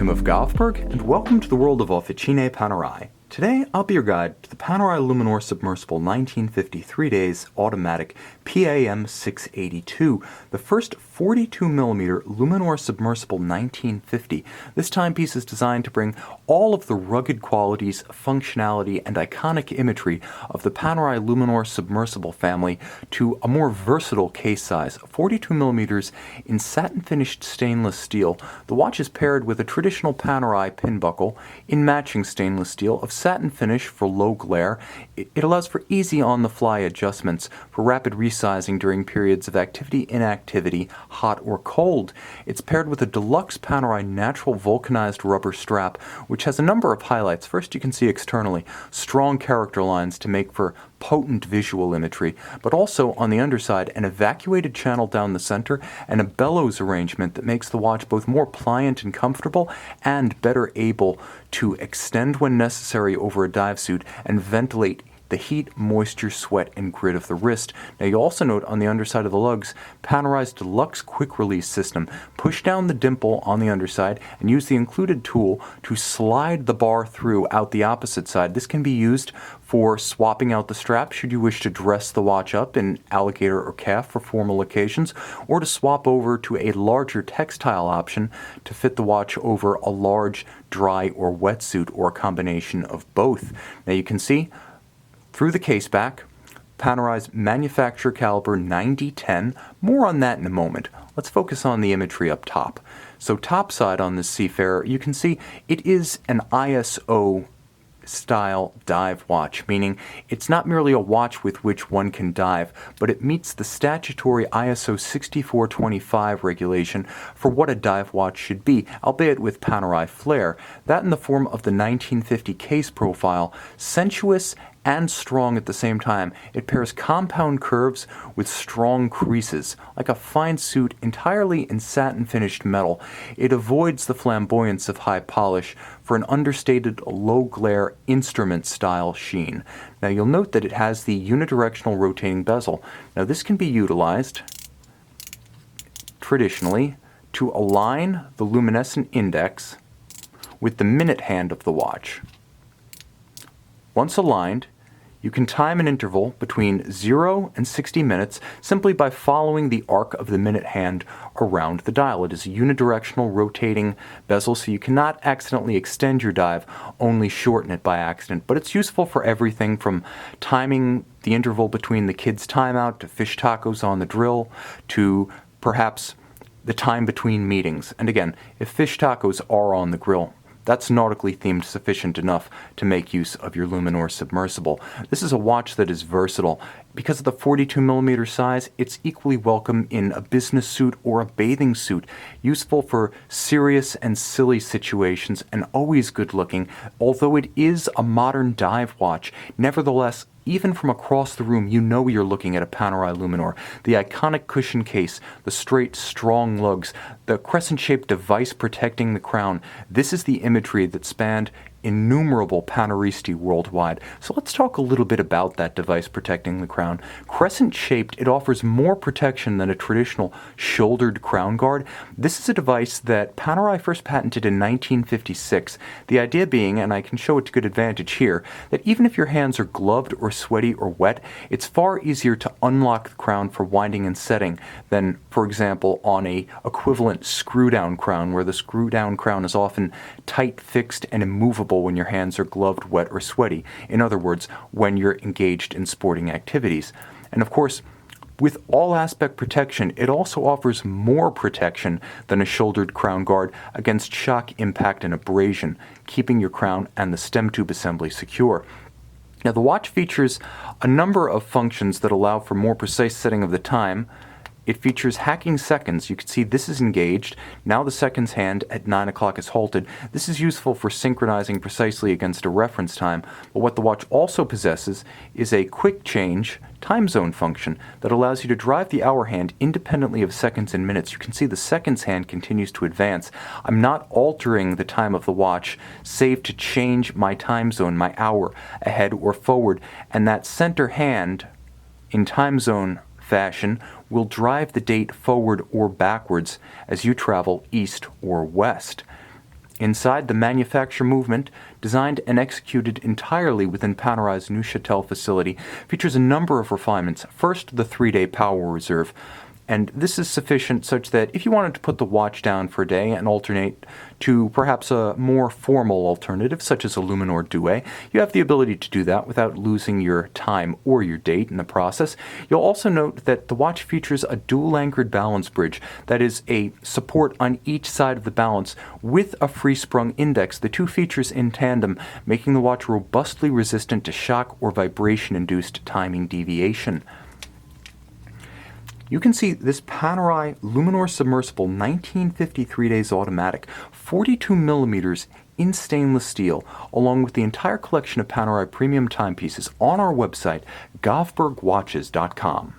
Tim of Govberg, and welcome to the world of Officine Panerai. Today, I'll be your guide to the Panerai Luminor Submersible 1953 Days Automatic PAM 682, the first 42mm Luminor Submersible 1950. This timepiece is designed to bring all of the rugged qualities, functionality, and iconic imagery of the Panerai Luminor Submersible family to a more versatile case size, 42mm in satin-finished stainless steel. The watch is paired with a traditional Panerai pin buckle in matching stainless steel of satin finish for low glare. It allows for easy on-the-fly adjustments for rapid resizing during periods of activity, inactivity, hot or cold. It's paired with a deluxe Panerai natural vulcanized rubber strap, which has a number of highlights. First, you can see externally strong character lines to make for potent visual imagery, but also on the underside an evacuated channel down the center and a bellows arrangement that makes the watch both more pliant and comfortable and better able to extend when necessary over a dive suit and ventilate the heat, moisture, sweat, and grit of the wrist. Now you'll also note on the underside of the lugs, Panerai's deluxe quick-release system. Push down the dimple on the underside and use the included tool to slide the bar through out the opposite side. This can be used for swapping out the strap should you wish to dress the watch up in alligator or calf for formal occasions, or to swap over to a larger textile option to fit the watch over a large dry or wetsuit, or a combination of both. Now you can see through the case back, Panerai's manufacturer caliber 9010. More on that in a moment. Let's focus on the imagery up top. So topside on this Seafarer, you can see it is an ISO style dive watch, meaning it's not merely a watch with which one can dive, but it meets the statutory ISO 6425 regulation for what a dive watch should be, albeit with Panerai flair. That in the form of the 1950 case profile, sensuous and strong at the same time. It pairs compound curves with strong creases, like a fine suit entirely in satin-finished metal. It avoids the flamboyance of high polish for an understated, low-glare, instrument-style sheen. Now you'll note that it has the unidirectional rotating bezel. Now this can be utilized traditionally to align the luminescent index with the minute hand of the watch. Once aligned, you can time an interval between 0 and 60 minutes simply by following the arc of the minute hand around the dial. It is a unidirectional rotating bezel, so you cannot accidentally extend your dive, only shorten it by accident. But it's useful for everything from timing the interval between the kids' timeout to fish tacos on the drill to perhaps the time between meetings. And again, if fish tacos are on the grill, that's nautically themed sufficient enough to make use of your Luminor Submersible. This is a watch that is versatile. Because of the 42mm size, it's equally welcome in a business suit or a bathing suit, useful for serious and silly situations, and always good looking. Although it is a modern dive watch, nevertheless, even from across the room, you know you're looking at a Panerai Luminor. The iconic cushion case, the straight, strong lugs, the crescent-shaped device protecting the crown. This is the imagery that spanned innumerable Paneristi worldwide. So let's talk a little bit about that device protecting the crown. Crescent-shaped, it offers more protection than a traditional shouldered crown guard. This is a device that Panerai first patented in 1956. The idea being, and I can show it to good advantage here, that even if your hands are gloved or sweaty or wet, it's far easier to unlock the crown for winding and setting than, for example, on a equivalent screw-down crown, where the screw-down crown is often tight, fixed, and immovable when your hands are gloved, wet, or sweaty. In other words, when you're engaged in sporting activities. And of course, with all aspect protection, it also offers more protection than a shouldered crown guard against shock, impact, and abrasion, keeping your crown and the stem tube assembly secure. Now, the watch features a number of functions that allow for more precise setting of the time. It features hacking seconds. You can see this is engaged. Now the seconds hand at 9 o'clock is halted. This is useful for synchronizing precisely against a reference time. But what the watch also possesses is a quick change Timezone function that allows you to drive the hour hand independently of seconds and minutes. You can see the seconds hand continues to advance. I'm not altering the time of the watch, save to change my time zone, my hour, ahead or forward. And that center hand in Timezone fashion will drive the date forward or backwards as you travel east or west. Inside, the manufacture movement, designed and executed entirely within Panerai's Neuchâtel facility, features a number of refinements. First, the 3-day power reserve. And this is sufficient such that if you wanted to put the watch down for a day and alternate to perhaps a more formal alternative, such as a Luminor Duet, you have the ability to do that without losing your time or your date in the process. You'll also note that the watch features a dual-anchored balance bridge, that is, a support on each side of the balance with a free-sprung index, the two features in tandem, making the watch robustly resistant to shock or vibration-induced timing deviation. You can see this Panerai Luminor Submersible 1953 Days Automatic, 42 millimeters in stainless steel, along with the entire collection of Panerai premium timepieces on our website, govbergwatches.com.